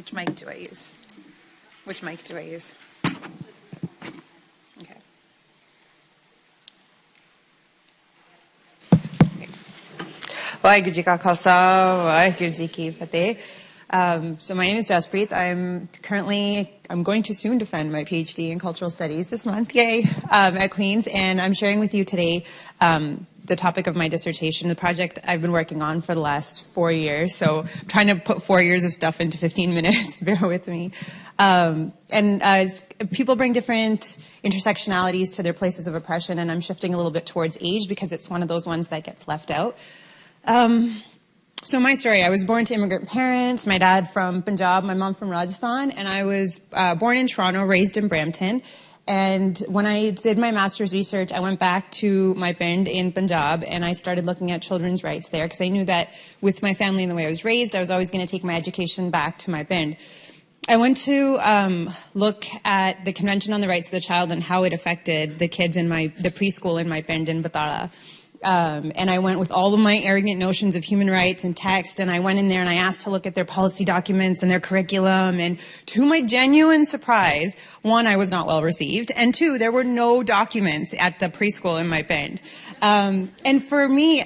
Which mic do I use? Which mic do I use? Okay. Waheguru Ji Ka Khalsa, Waheguru Ji Ki Fateh. So my name is Jaspreet. I'm going to soon defend my PhD in cultural studies this month, yay, at Queen's, and I'm sharing with you today the topic of my dissertation, the project I've been working on for the last 4 years. So I'm trying to put 4 years of stuff into 15 minutes, bear with me. People bring different intersectionalities to their places of oppression, and I'm shifting a little bit towards age because it's one of those ones that gets left out. So my story, I was born to immigrant parents, my dad from Punjab, my mom from Rajasthan, and I was born in Toronto, raised in Brampton. And when I did my master's research, I went back to my pind in Punjab and I started looking at children's rights there because I knew that with my family and the way I was raised, I was always going to take my education back to my pind. I went to look at the Convention on the Rights of the Child and how it affected the kids in the preschool in my pind in Butala. And I went with all of my arrogant notions of human rights and text, and I went in there and I asked to look at their policy documents and their curriculum, and to my genuine surprise, one, I was not well received, and two, there were no documents at the preschool in my pind. And for me,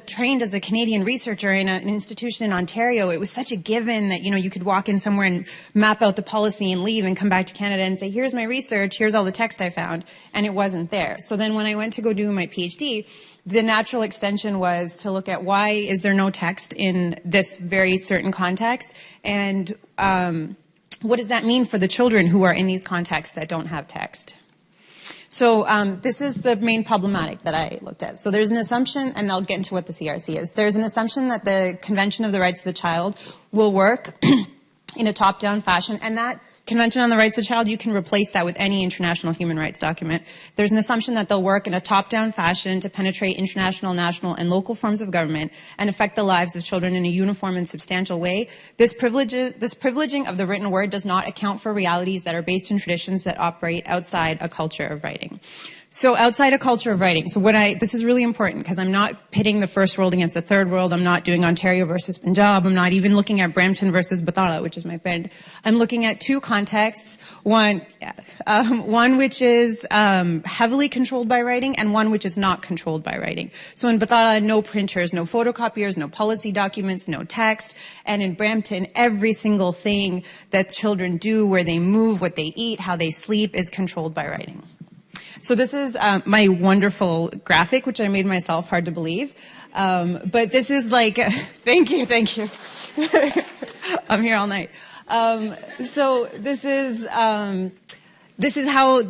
trained as a Canadian researcher in an institution in Ontario, it was such a given that, you could walk in somewhere and map out the policy and leave and come back to Canada and say, here's my research, here's all the text I found, and it wasn't there. So then when I went to go do my PhD, the natural extension was to look at why is there no text in this very certain context, and what does that mean for the children who are in these contexts that don't have text? So this is the main problematic that I looked at. So there's an assumption, and I'll get into what the CRC is. There's an assumption that the Convention of the Rights of the Child will work in a top-down fashion, and that Convention on the Rights of the Child, you can replace that with any international human rights document. There's an assumption that they'll work in a top-down fashion to penetrate international, national, and local forms of government and affect the lives of children in a uniform and substantial way. This privileging of the written word does not account for realities that are based in traditions that operate outside a culture of writing. So outside a culture of writing, this is really important because I'm not pitting the first world against the third world. I'm not doing Ontario versus Punjab. I'm not even looking at Brampton versus Butala, which is my pind. I'm looking at two contexts. One which is heavily controlled by writing and one which is not controlled by writing. So in Butala, no printers, no photocopiers, no policy documents, no text. And in Brampton, every single thing that children do, where they move, what they eat, how they sleep, is controlled by writing. So this is my wonderful graphic, which I made myself, hard to believe. But this is like, thank you. I'm here all night. So this is how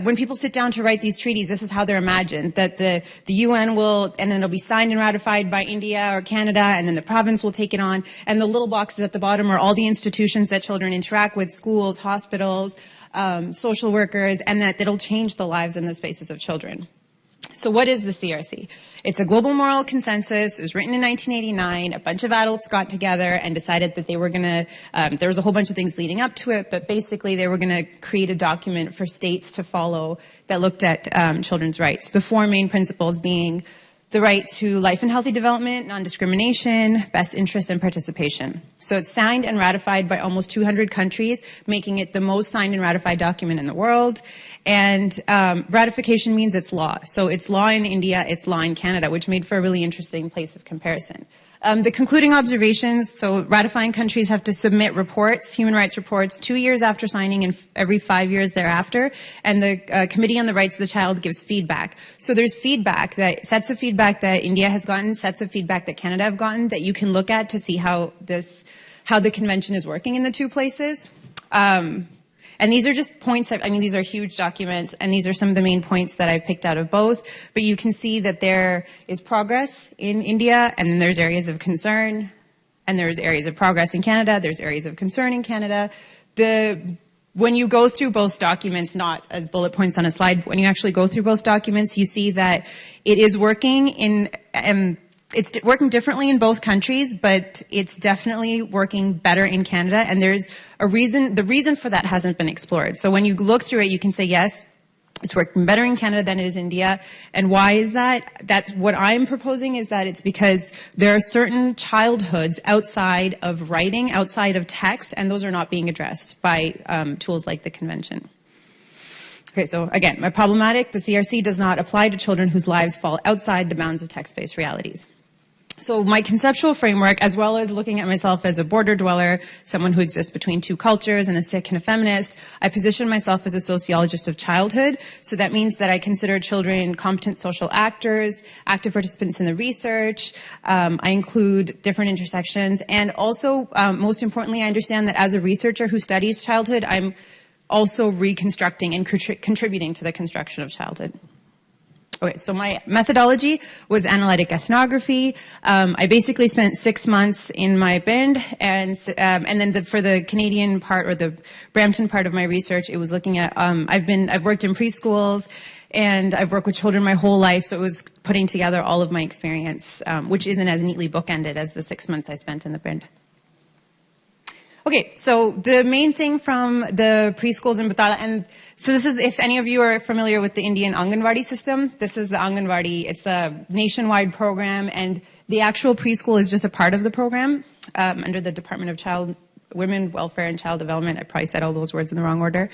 when people sit down to write these treaties, this is how they're imagined, that the UN will, and then it'll be signed and ratified by India or Canada, and then the province will take it on, and the little boxes at the bottom are all the institutions that children interact with, schools, hospitals, social workers, and that it'll change the lives and the spaces of children. So what is the CRC? It's a global moral consensus. It was written in 1989. A bunch of adults got together and decided that they were going to, there was a whole bunch of things leading up to it, but basically they were going to create a document for states to follow that looked at children's rights. The four main principles being the right to life and healthy development, non-discrimination, best interest, and participation. So it's signed and ratified by almost 200 countries, making it the most signed and ratified document in the world. And ratification means it's law. So it's law in India, it's law in Canada, which made for a really interesting place of comparison. The concluding observations, so ratifying countries have to submit reports, human rights reports, 2 years after signing and every 5 years thereafter, and the Committee on the Rights of the Child gives feedback. So there's sets of feedback that India has gotten, sets of feedback that Canada have gotten that you can look at to see how the convention is working in the two places. And these are just points, these are huge documents, and these are some of the main points that I picked out of both. But you can see that there is progress in India, and then there's areas of concern, and there's areas of progress in Canada, there's areas of concern in Canada. When you go through both documents, not as bullet points on a slide, but when you actually go through both documents, you see that it is working it's working differently in both countries, but it's definitely working better in Canada, and there's a reason, the reason for that hasn't been explored. So when you look through it, you can say, yes, It's working better in Canada than it is India. And why is that? That's what I'm proposing is that it's because there are certain childhoods outside of writing, outside of text, and those are not being addressed by tools like the convention. Okay, so again, my problematic, the CRC does not apply to children whose lives fall outside the bounds of text-based realities. So my conceptual framework, as well as looking at myself as a border dweller, someone who exists between two cultures and a Sikh and a feminist, I position myself as a sociologist of childhood. So that means that I consider children competent social actors, active participants in the research. I include different intersections. And also, most importantly, I understand that as a researcher who studies childhood, I'm also reconstructing and contributing to the construction of childhood. Okay, so my methodology was analytic ethnography. I basically spent 6 months in my Bind, and then for the Canadian part or the Brampton part of my research, it was looking at I've worked in preschools and I've worked with children my whole life, so it was putting together all of my experience, which isn't as neatly bookended as the 6 months I spent in the Bind. Okay, so the main thing from the preschools in Butala, and so this is, if any of you are familiar with the Indian Anganwadi system, this is the Anganwadi. It's a nationwide program, and the actual preschool is just a part of the program under the Department of Women, Welfare, and Child Development. I probably said all those words in the wrong order.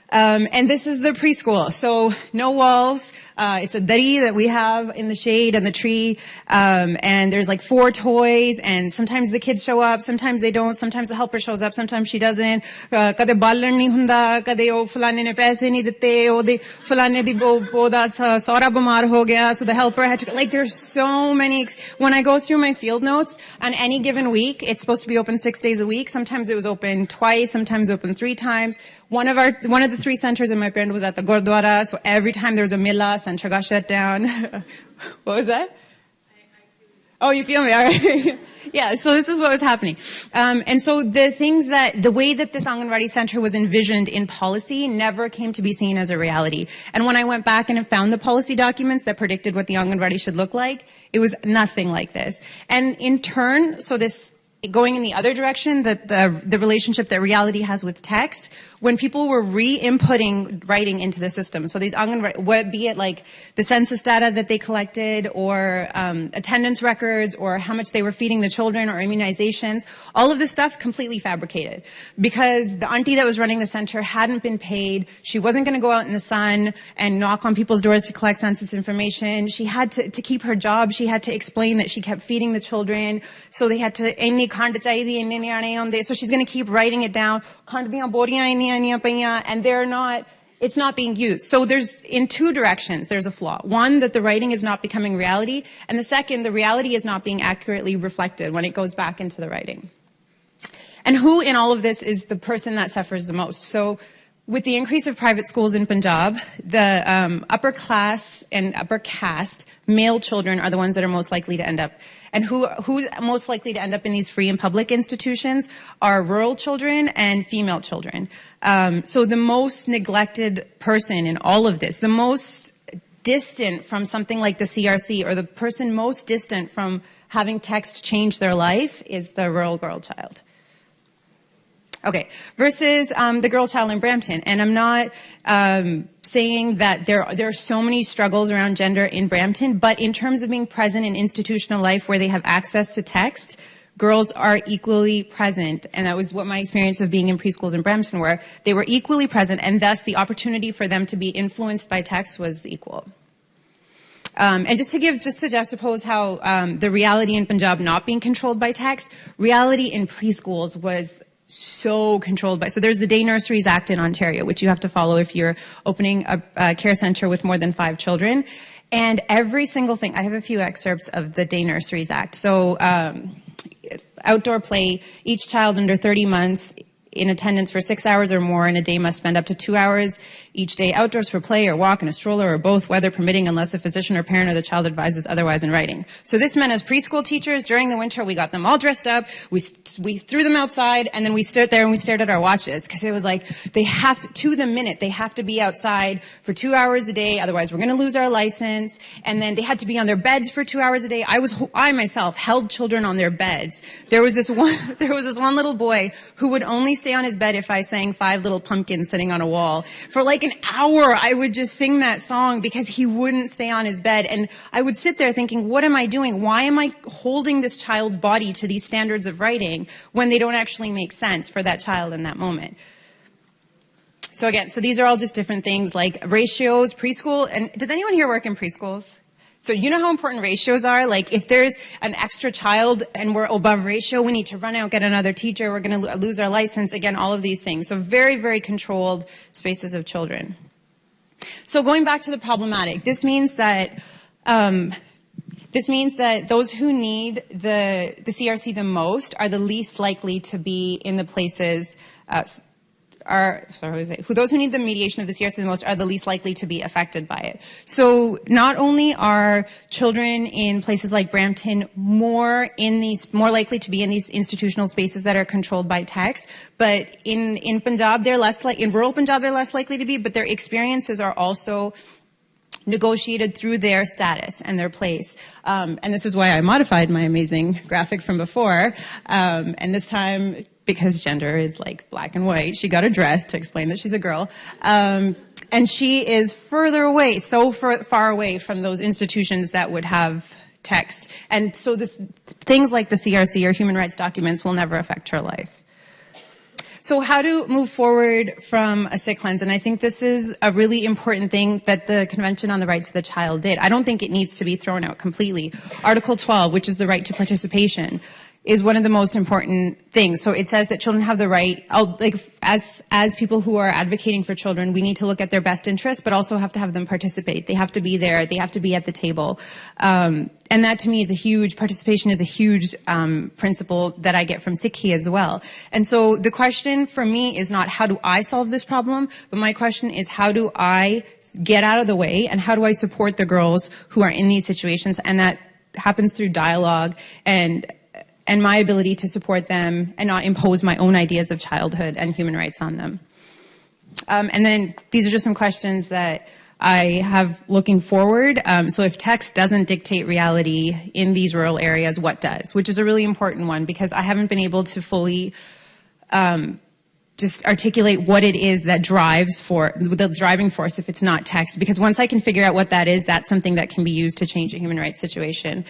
And this is the preschool. So no walls. It's a dari that we have in the shade and the tree. And there's like 4 toys, and sometimes the kids show up, sometimes they don't, sometimes the helper shows up, sometimes she doesn't. Kade balan nahi hunda, kade oh fulane ne paise nahi dite, ode fulane di oda saura bimar ho gaya, so the helper had to, like, there's so many. When I go through my field notes, on any given week, it's supposed to be open 6 days a week. Sometimes it was open twice, sometimes open 3 times. One of the 3 centers in my Bind was at the Gurdwara, so every time there was a Mila, center got shut down. What was that? Oh, you feel me? All right. Yeah, so this is what was happening. And so the way that this Anganwadi center was envisioned in policy never came to be seen as a reality. And when I went back and found the policy documents that predicted what the Anganwadi should look like, it was nothing like this. And in turn, so this, going in the other direction, that the relationship that reality has with text, when people were re-inputting writing into the system, so these be it like the census data that they collected, or attendance records, or how much they were feeding the children, or immunizations, all of this stuff completely fabricated. Because the auntie that was running the center hadn't been paid, she wasn't going to go out in the sun and knock on people's doors to collect census information, she had to keep her job, she had to explain that she kept feeding the children, so they had to, so she's going to keep writing it down, and it's not being used. So there's, in 2 directions, there's a flaw. One, that the writing is not becoming reality, and the second, the reality is not being accurately reflected when it goes back into the writing. And who in all of this is the person that suffers the most? So with the increase of private schools in Punjab, the upper class and upper caste male children are the ones that are most likely to end up. And who's most likely to end up in these free and public institutions are rural children and female children. So the most neglected person in all of this, the most distant from something like the CRC, or the person most distant from having text change their life, is the rural girl child. Okay, versus the girl child in Brampton. And I'm not saying that there are so many struggles around gender in Brampton, but in terms of being present in institutional life where they have access to text, girls are equally present. And that was what my experience of being in preschools in Brampton were. They were equally present, and thus the opportunity for them to be influenced by text was equal. And just to juxtapose how the reality in Punjab not being controlled by text, reality in preschools was so controlled by, so there's the Day Nurseries Act in Ontario, which you have to follow if you're opening a care center with more than 5 children. And every single thing, I have a few excerpts of the Day Nurseries Act. So outdoor play, each child under 30 months in attendance for 6 hours or more in a day must spend up to 2 hours each day outdoors for play or walk in a stroller or both, weather permitting, unless a physician or parent or the child advises otherwise in writing. So this meant as preschool teachers, during the winter, we got them all dressed up, we threw them outside, and then we stood there and we stared at our watches, because it was like, they have to the minute, they have to be outside for 2 hours a day, otherwise we're going to lose our license. And then they had to be on their beds for 2 hours a day. I myself held children on their beds. There was this one little boy who would only stay stay on his bed if I sang Five Little Pumpkins Sitting on a Wall. For like an hour, I would just sing that song because he wouldn't stay on his bed. And I would sit there thinking, what am I doing? Why am I holding this child's body to these standards of writing when they don't actually make sense for that child in that moment? So again, so these are all just different things like ratios, preschool. And does anyone here work in preschools? So you know how important ratios are? Like if there's an extra child and we're above ratio, we need to run out, get another teacher, we're going to lose our license. Again, all of these things. So very, very controlled spaces of children. So going back to the problematic, this means that those who need the CRC the most are the least likely to be in the places those who need the mediation of the CRC the most are the least likely to be affected by it. So not only are children in places like Brampton more likely to be in these institutional spaces that are controlled by text, but in Punjab in rural Punjab they're less likely to be, but their experiences are also negotiated through their status and their place. And this is why I modified my amazing graphic from before. And this time, because gender is like black and white, she got a dress to explain that she's a girl. And she is further away, so far away from those institutions that would have text. And so things like the CRC or human rights documents will never affect her life. So how to move forward from a Sikh lens? And I think this is a really important thing that the Convention on the Rights of the Child did. I don't think it needs to be thrown out completely. Article 12, which is the right to participation, is one of the most important things. So it says that children have the right, as people who are advocating for children, we need to look at their best interests, but also have to have them participate. They have to be there. They have to be at the table. And that to me is participation is a huge principle that I get from Sikhi as well. And so the question for me is not how do I solve this problem, but my question is how do I get out of the way and how do I support the girls who are in these situations? And that happens through dialogue and my ability to support them and not impose my own ideas of childhood and human rights on them. And then these are just some questions that I have looking forward. So if text doesn't dictate reality in these rural areas, what does? Which is a really important one because I haven't been able to fully just articulate what it is that drives the driving force if it's not text. Because once I can figure out what that is, that's something that can be used to change a human rights situation.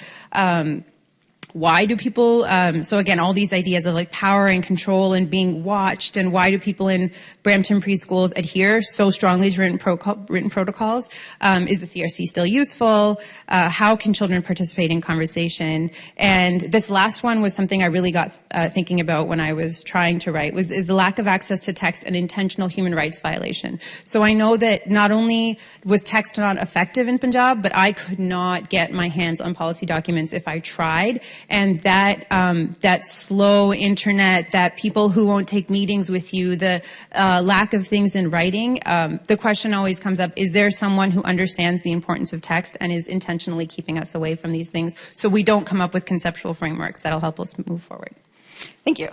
Why do people, so again, all these ideas of like power and control and being watched, and why do people in Brampton preschools adhere so strongly to written protocols? Is the CRC still useful? How can children participate in conversation? And this last one was something I really got thinking about when I was trying to write, is the lack of access to text an intentional human rights violation? So I know that not only was text not effective in Punjab, but I could not get my hands on policy documents if I tried. And that slow internet, that people who won't take meetings with you, the lack of things in writing, the question always comes up, is there someone who understands the importance of text and is intentionally keeping us away from these things so we don't come up with conceptual frameworks that'll help us move forward? Thank you.